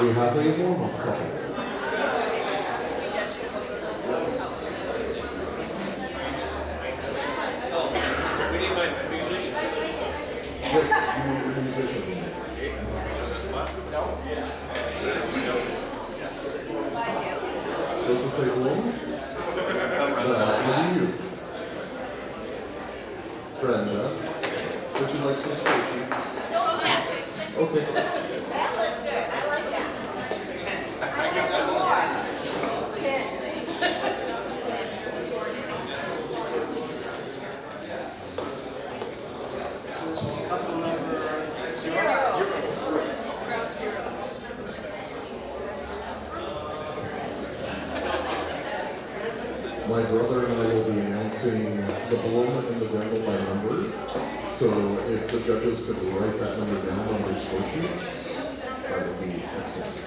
We have a warm-up couple. We need my musician. Yes, you need a musician. Does it take long? What do you? Brenda, would you like some squishies? Okay. My brother and I will be announcing the bloom and the Grendel by number. So if the judges could write that number down on their score sheets, that would be excellent.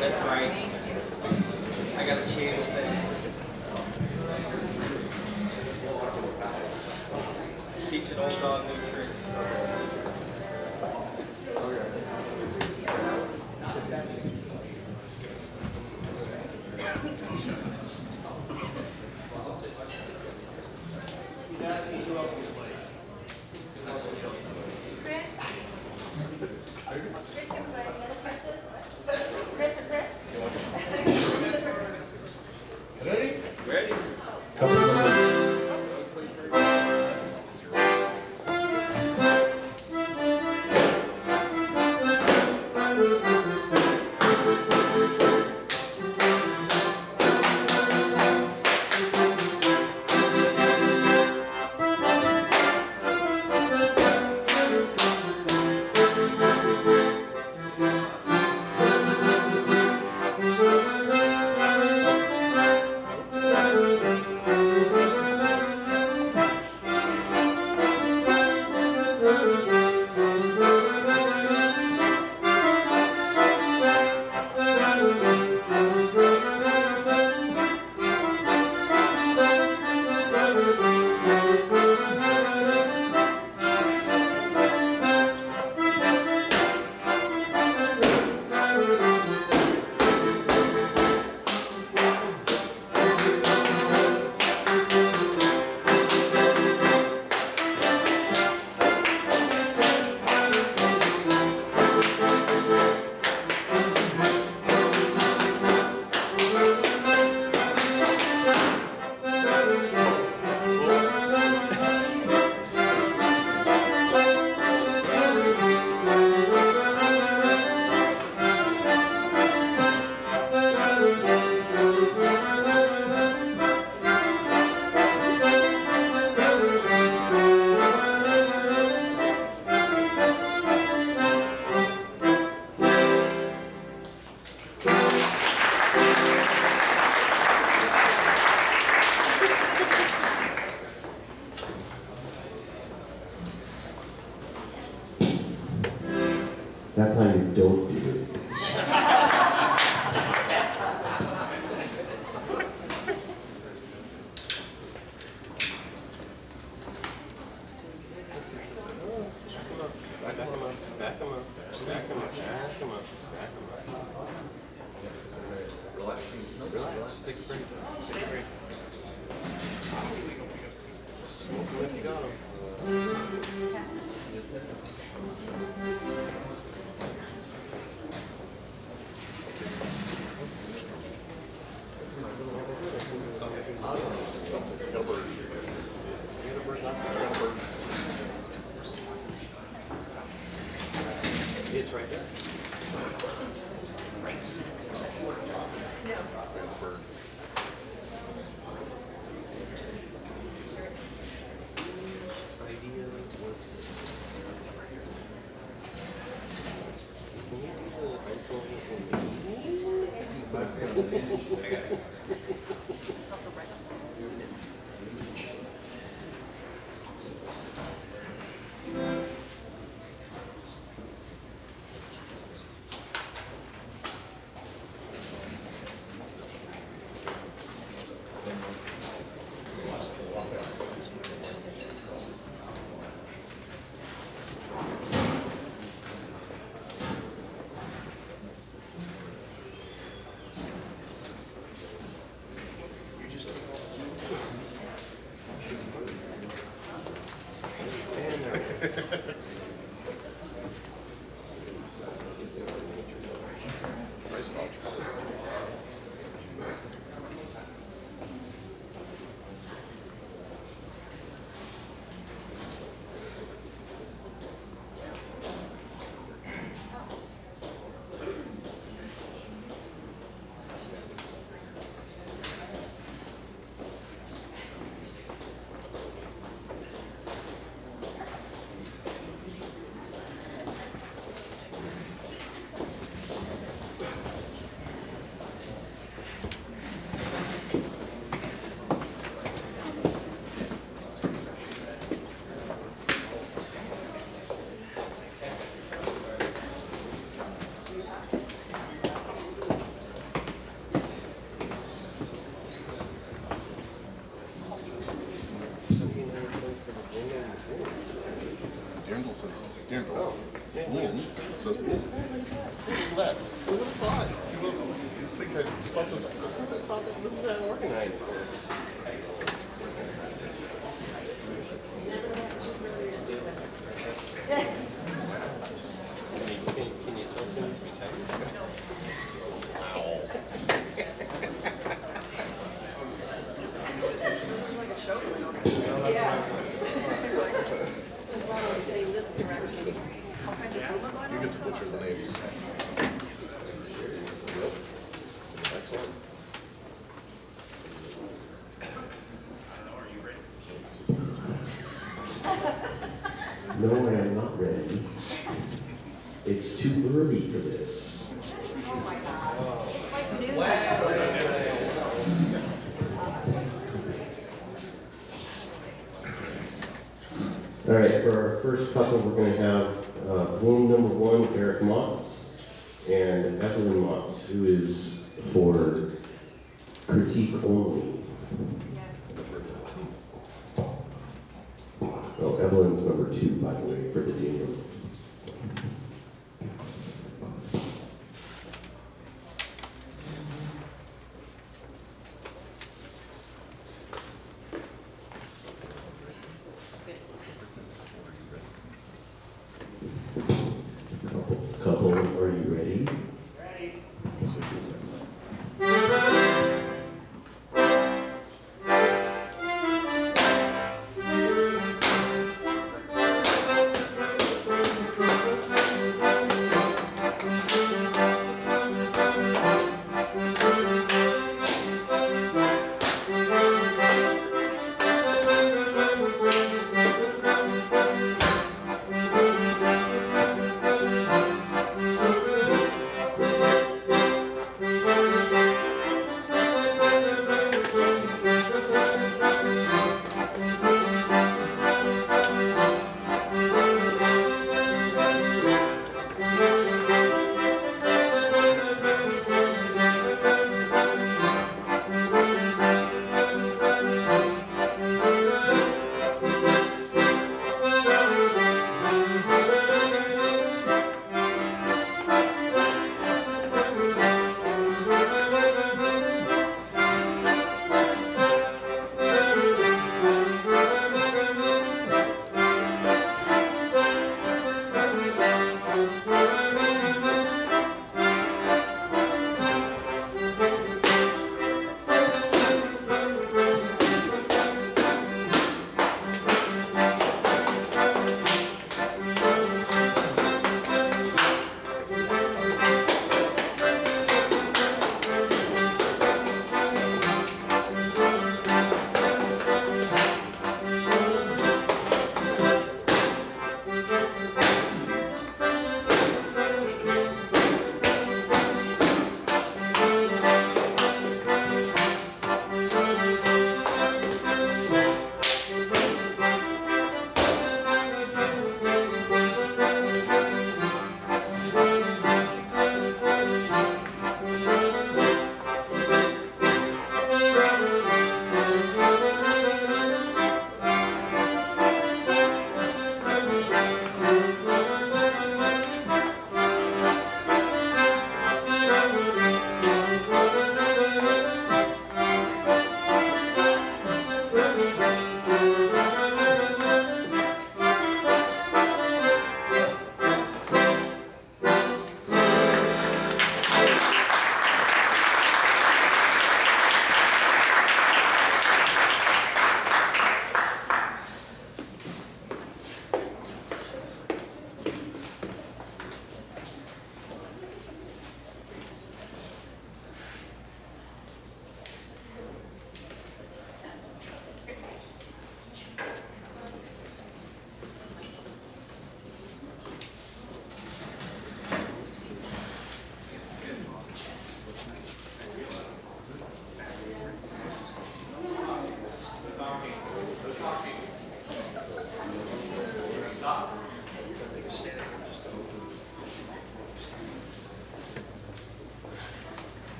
That's right. I gotta change this. Teach an old dog new tricks. Ready? Couple number. says, yeah, oh, Ian says, well, look at that. Who would have thought? You think I thought this, I thought that wasn't that organized. Can you tell someone to be Chinese? You get to butcher the names. Yep. Excellent. No, I am not ready. It's too early for this. All right, for our first couple, we're going to have Bloom number 1, Eric Motz, and Evelyn Motz, who is for critique only. Oh, Evelyn's number 2, by the way, for the deal. Couple, are you ready?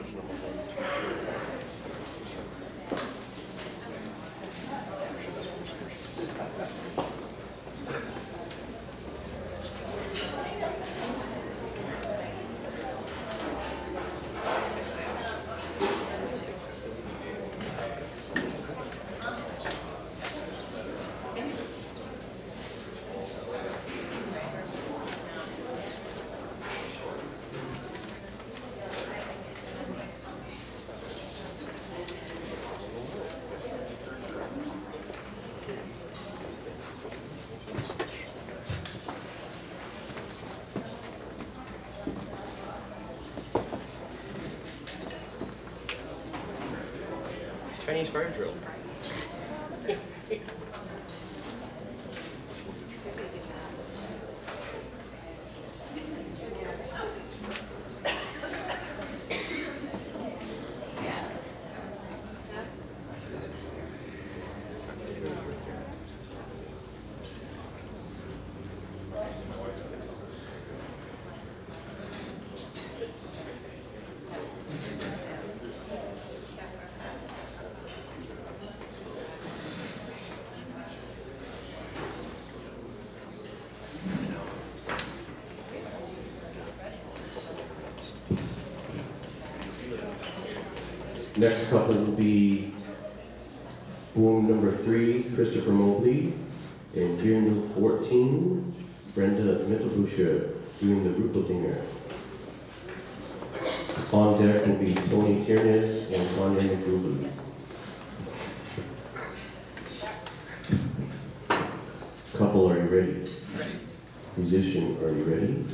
judge number 1. Chinese fire drill. Next couple will be boom number 3, Christopher Mobley, and gear number 14, Brenda Mittelbuscher, doing the Rupeldinger. On deck will be Tony Tiernes and Tanya McGruber. Couple, are you ready? Ready. Musician, are you ready?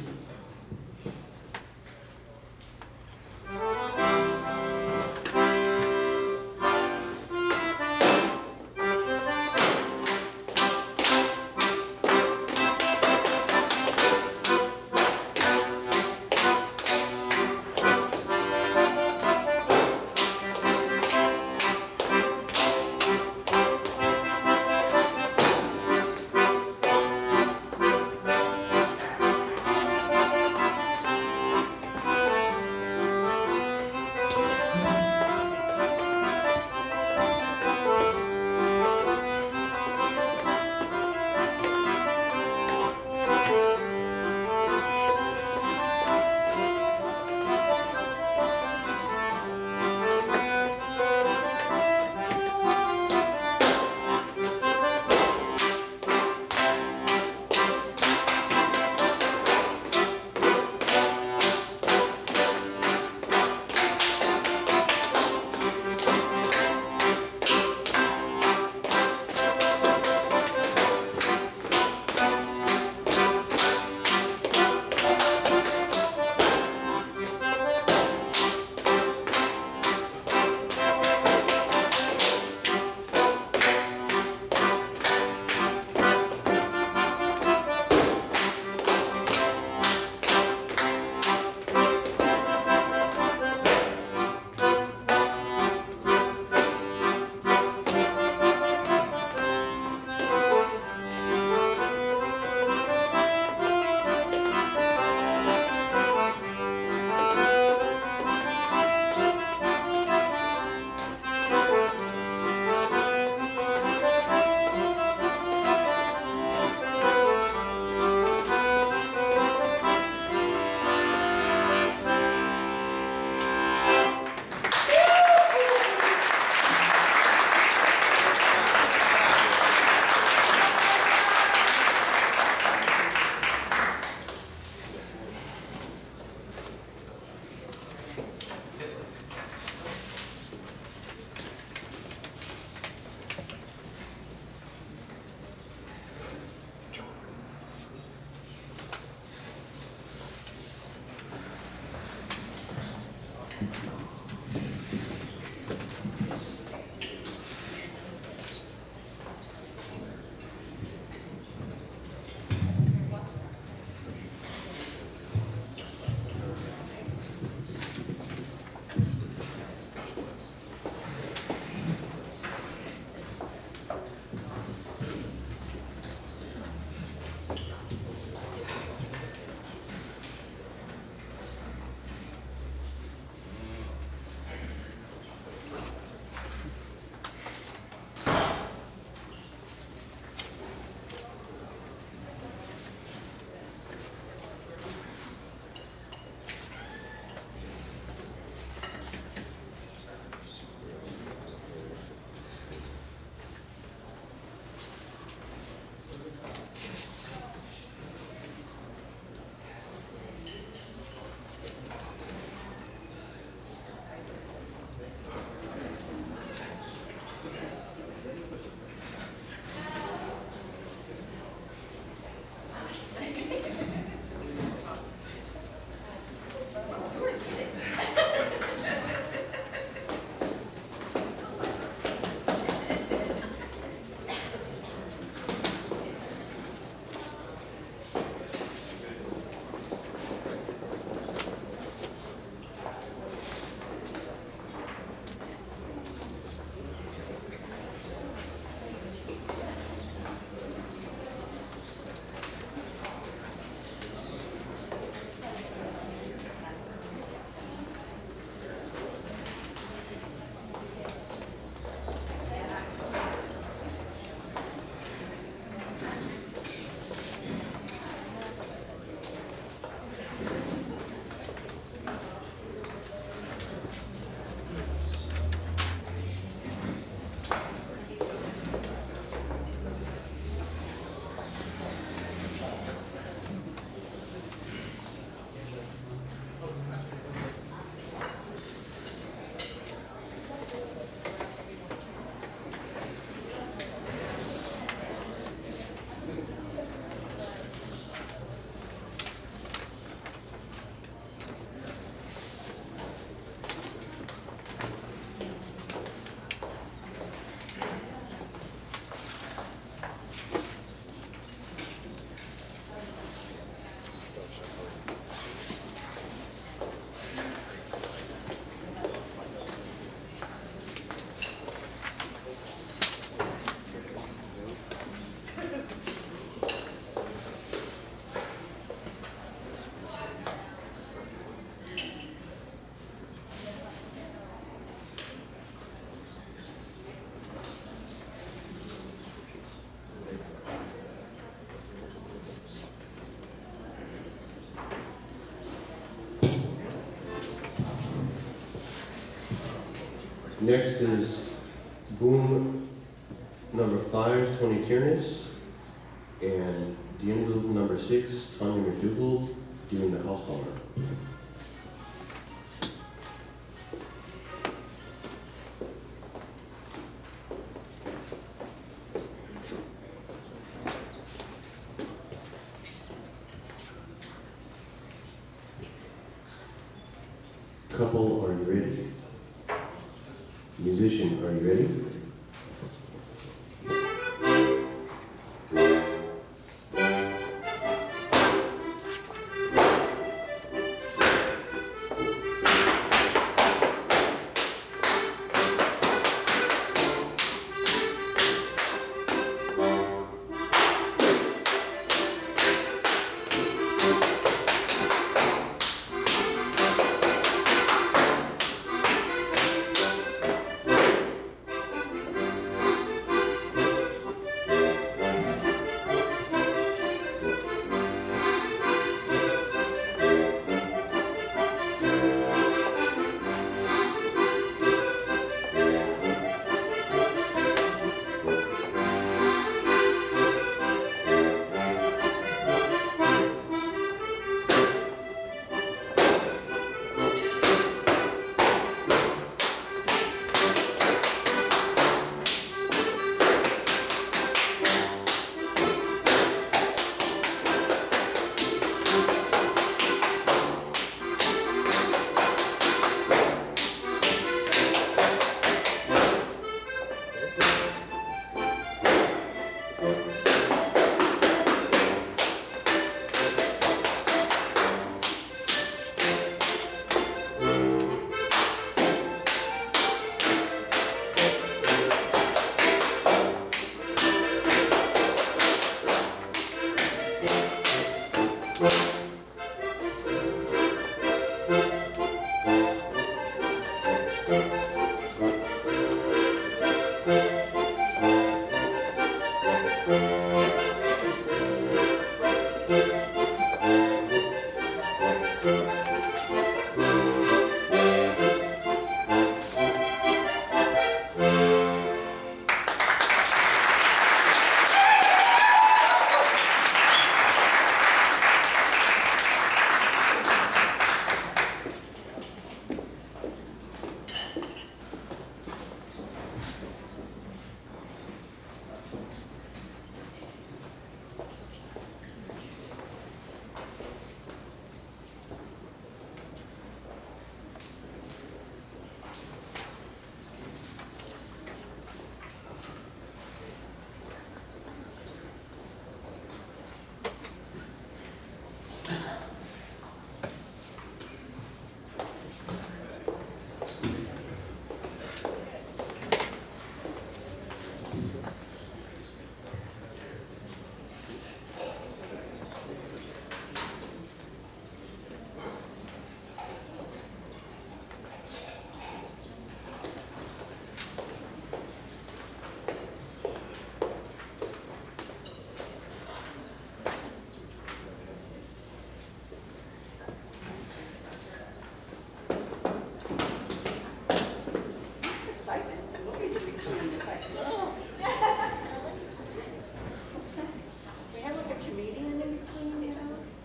Next is boom number 5, Tony Tiernes, and Diengle number 6, Tanya McDougall, doing the house hauler. Couple, are you ready? Musician, are you ready?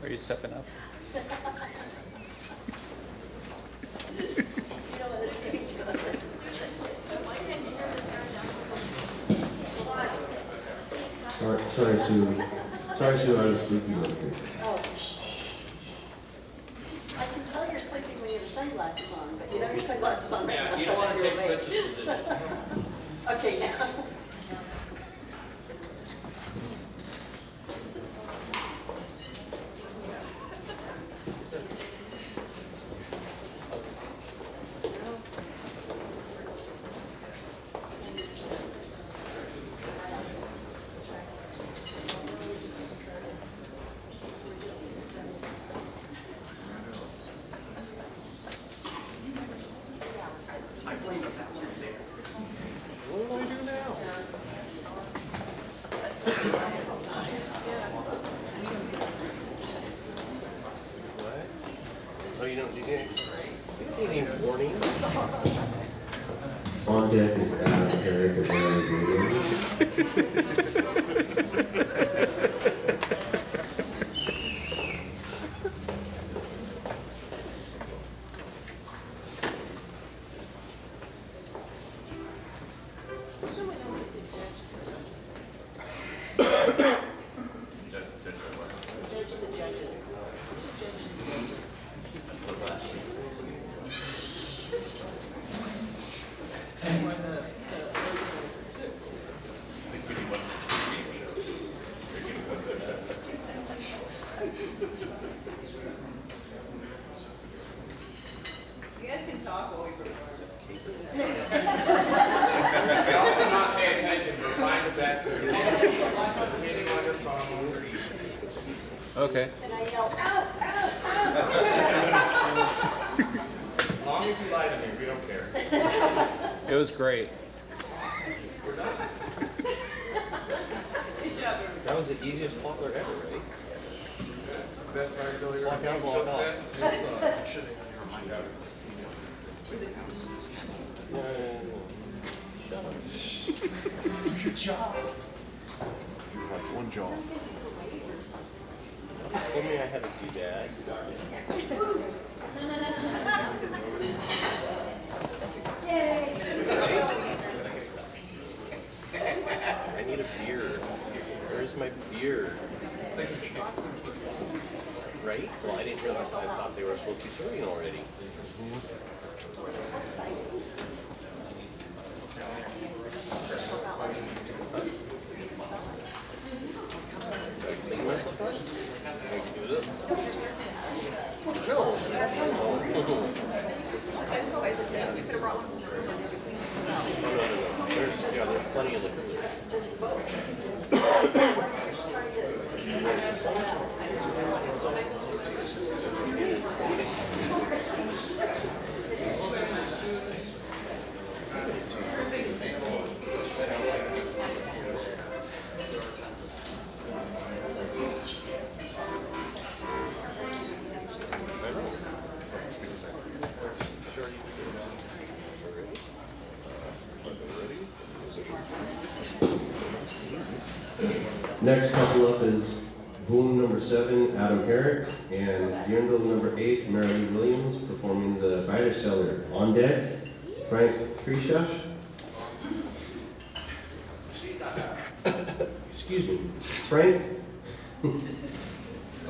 Are you stepping up? Sorry, Sue. Sorry, Sue, I was sleepy over here. Oh, shh. I can tell you're sleeping when you have sunglasses on, but you know your sunglasses on right now, Yeah, you so don't while want to you're take awake. Princess's in it. Okay, now. Oh, you don't need any warning? On deck is Adam, Eric, and Mary Williams. Someone know who's a judge? Judge the judges. Judge the judges. You guys can talk while we record. Also not pay attention, but find the best. Hitting on your phone. Okay. And I yell, ow, ow, ow. As long as you lie to me, we don't care. It was great. Good job, everybody. That was the easiest poplar ever, right? Best part until you're Walk out, walk off. Good job. You have one job. Told me I had a few dads. I need a beer. Where's my beer? Right? Well, I didn't realize. I thought they were supposed to be serving already. There's plenty of liquor there. Next couple up is Boom number 7, Adam Herrick, and Yundle number 8, Mary Williams, performing the Biter Seller. On deck, Frank Friesach. Excuse me, Frank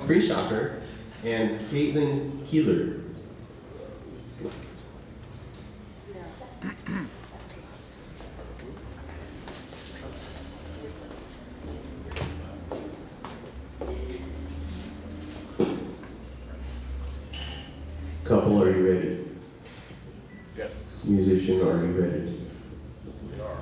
Frieschacher and Caitlin Keeler. Couple, are you ready? Yes. Musician, are you ready? We are.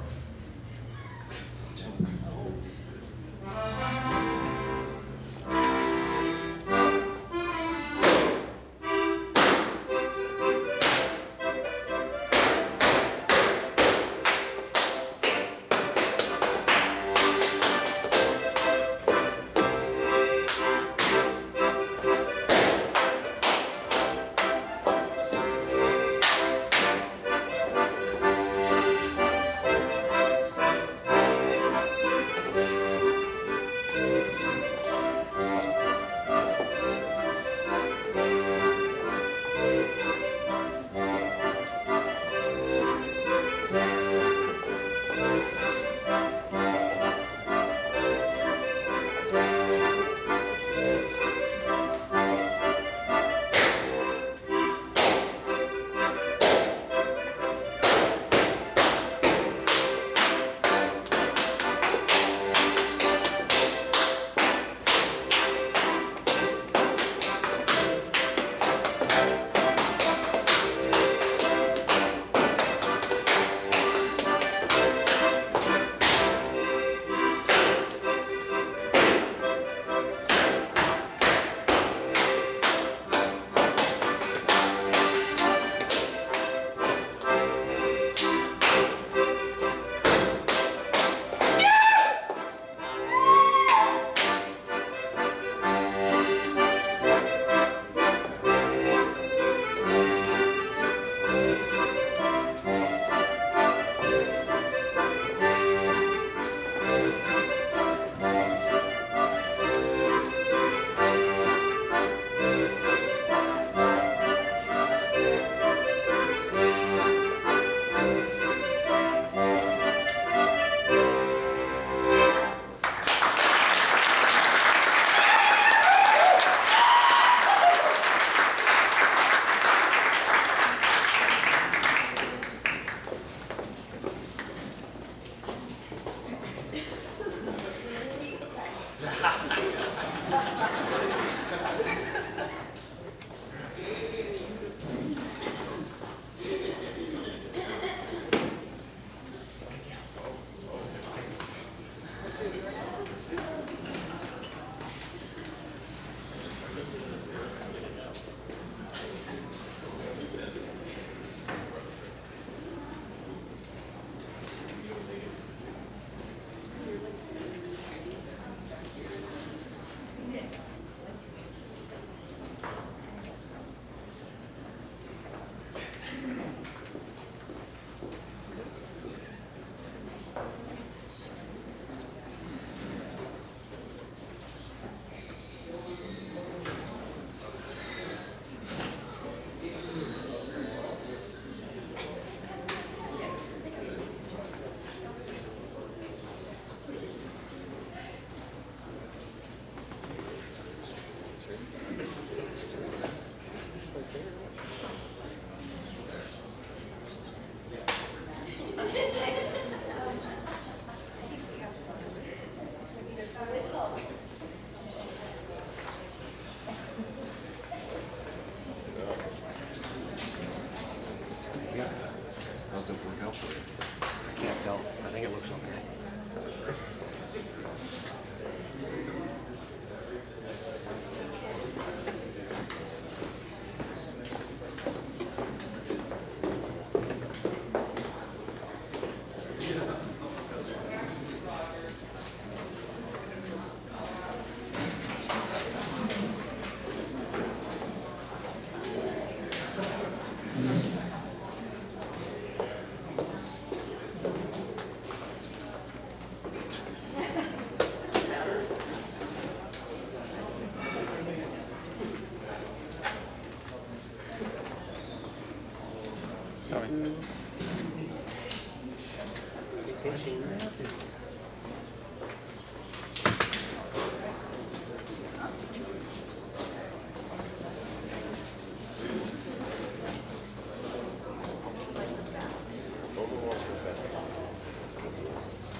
think it looks okay.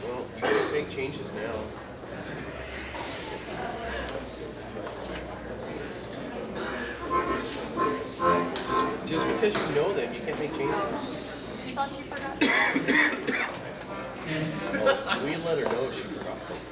Well, you can make changes now. Just because you know them, you can't make changes. Thought you forgot. Oh, we let her know if she forgot something.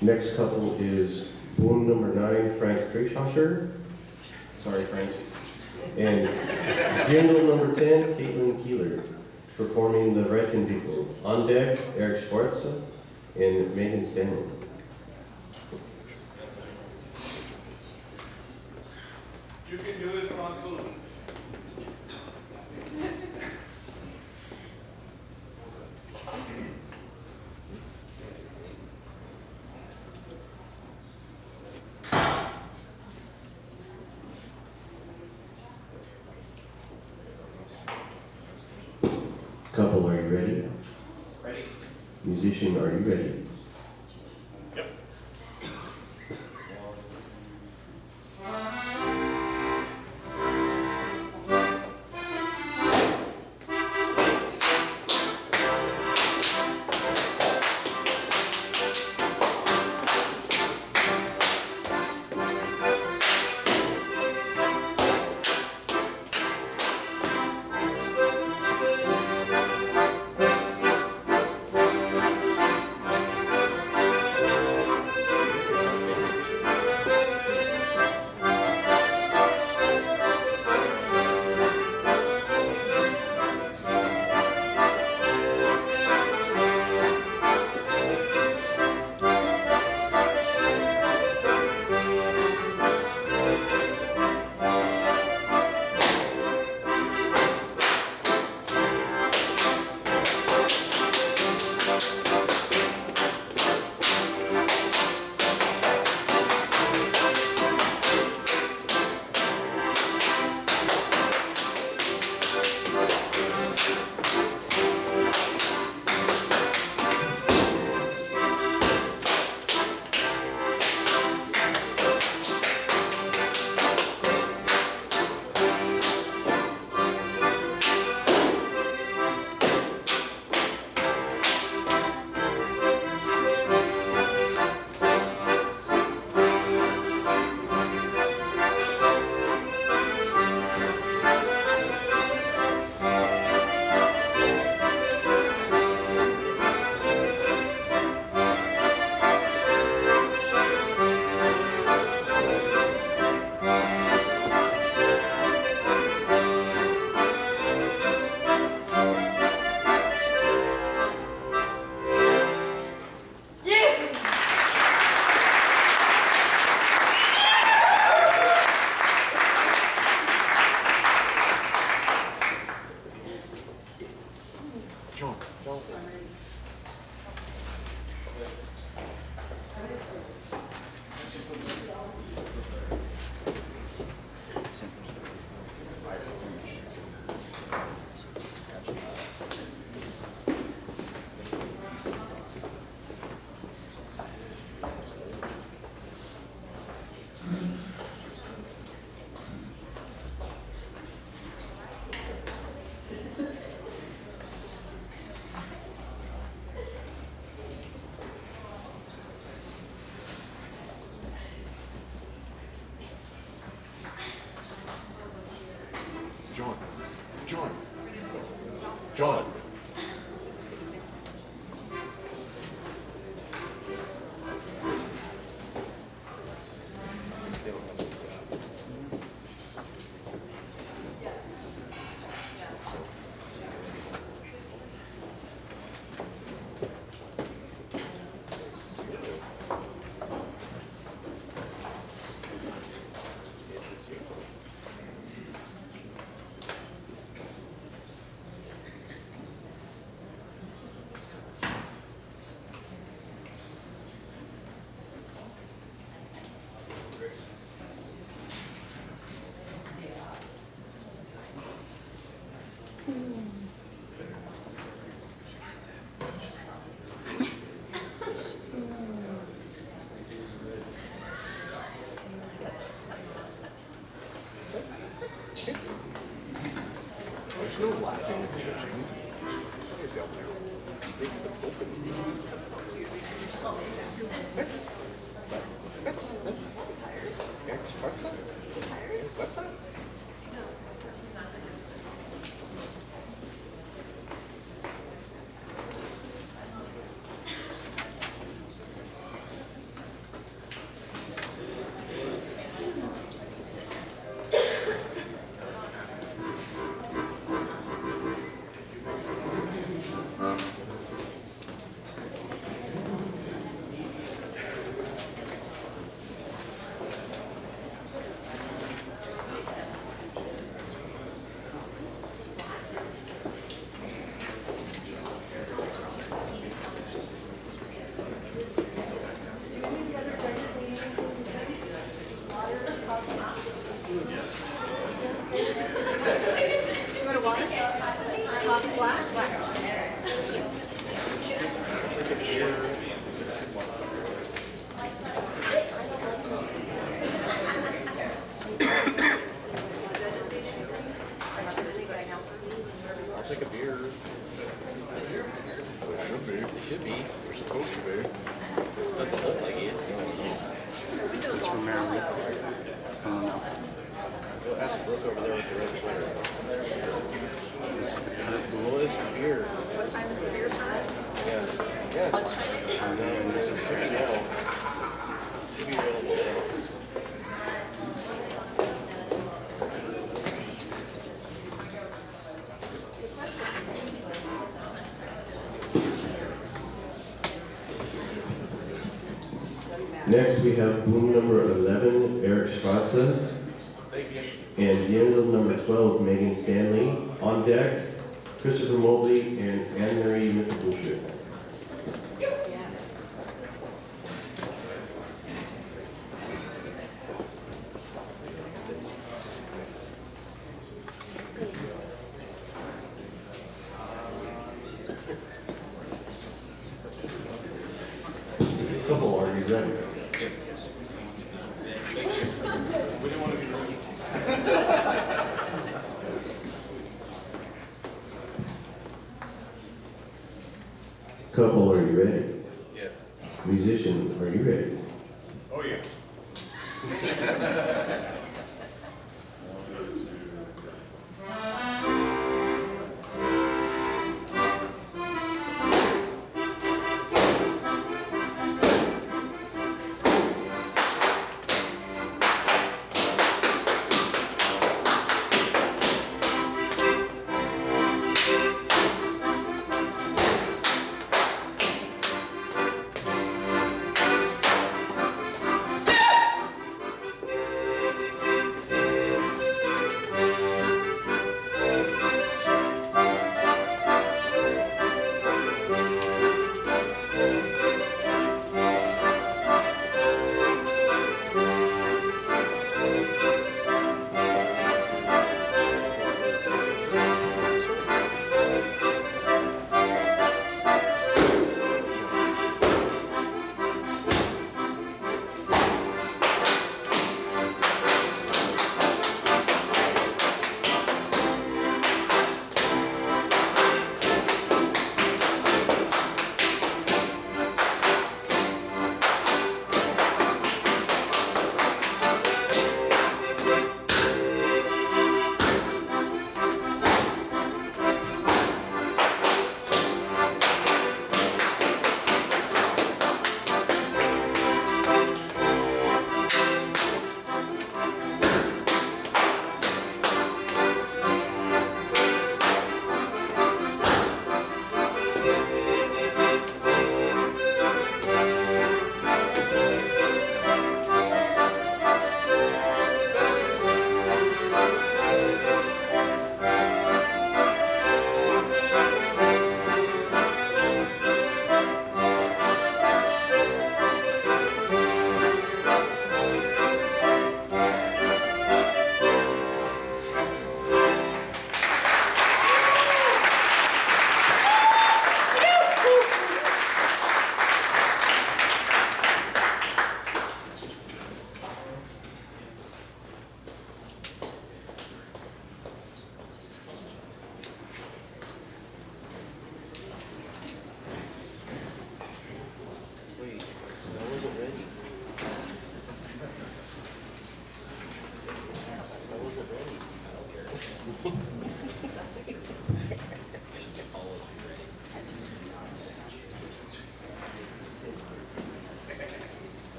Next couple is boom number 9, Frank Frischhascher. Sorry, Frank. And jingle number 10, Caitlin Keeler, performing the Reichenbickel. On deck, Eric Schwartz and Megan Stanley. You can do it, Consul. Couple, are you ready? Ready? Musician, are you ready? John. There's no laughing and judging. What's that? You want a water? Coffee black? I'll take a beer. It should be. It should be. We're supposed to be. Doesn't look like it. It's from Maryland. Go ask Brooke over there with the red sweater. This is the coolest beer. What time is the beer time? Yeah. Yeah. I know. This is pretty well. Should be available now. Next, we have boom number 11, Eric Schwarze, and Unit number 12, Megan Stanley. On deck, Christopher Mobley and Anne-Marie Mittelbusch. Couple, are you ready? Couple, are you ready? Yes. Musician, are you ready? Oh, yeah.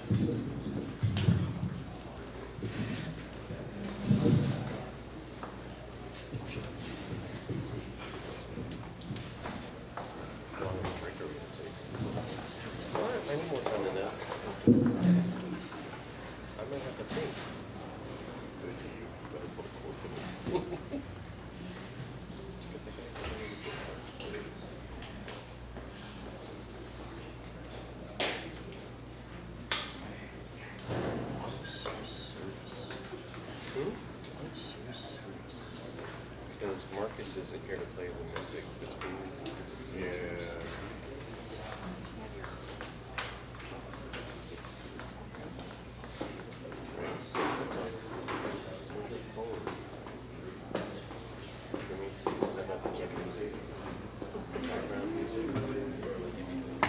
What? I need more time than that. I might have to think. Because Marcus isn't here to play the music. Yeah.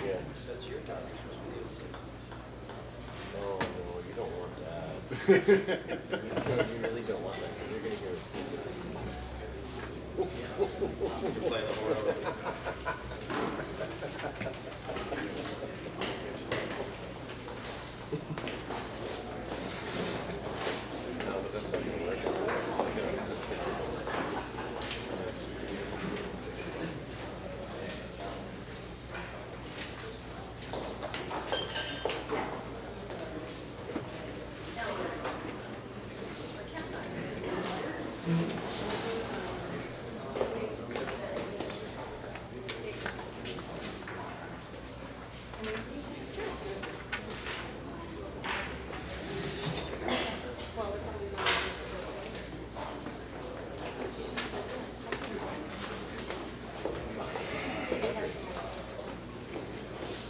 Yeah. That's your time. Oh, no, you don't want that. You really don't want that. You're going to hear No, but that's not even right.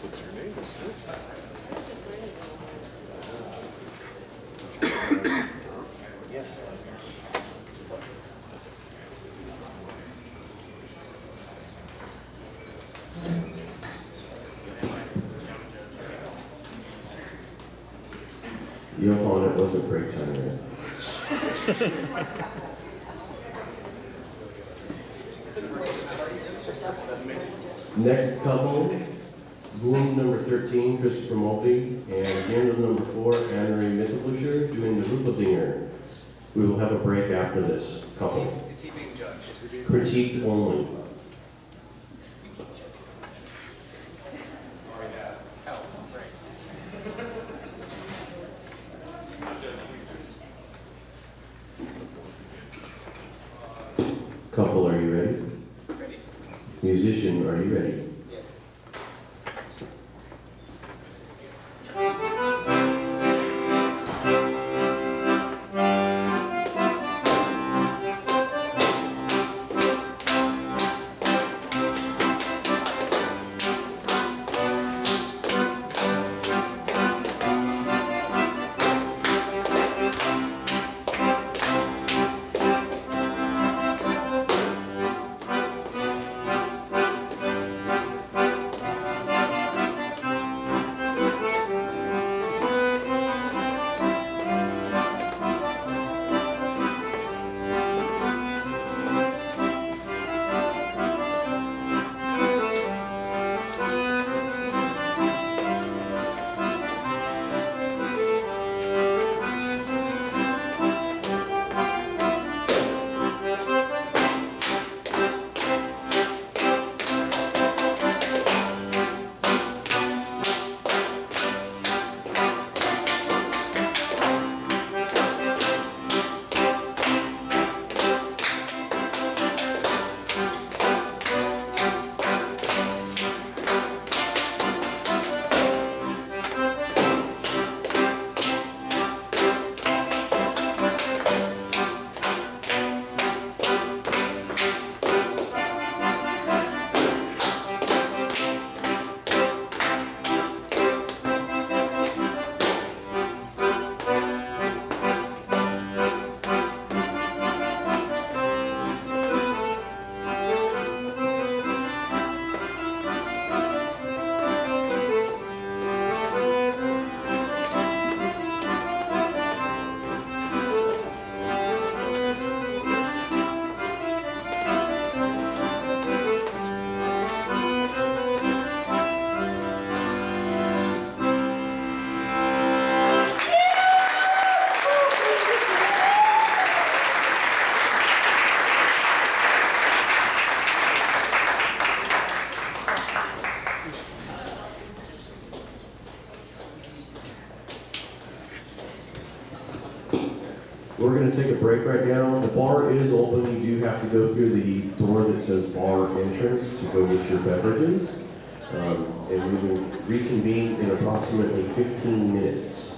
What's your name? Yeah. Johan, it wasn't break time yet. Next couple, Boom number 13, Christopher Mulvey, and Gander number 4, Anne-Marie Mittelbuscher, doing the Rupeldinger. We will have a break after this couple. Is he being judged? Critique only. Couple, are you ready? Ready? Musician, are you ready? Yes. We're gonna take a break right now. The bar is open. You do have to go through the door that says bar entrance to go get your beverages. And we will reconvene in approximately 15 minutes.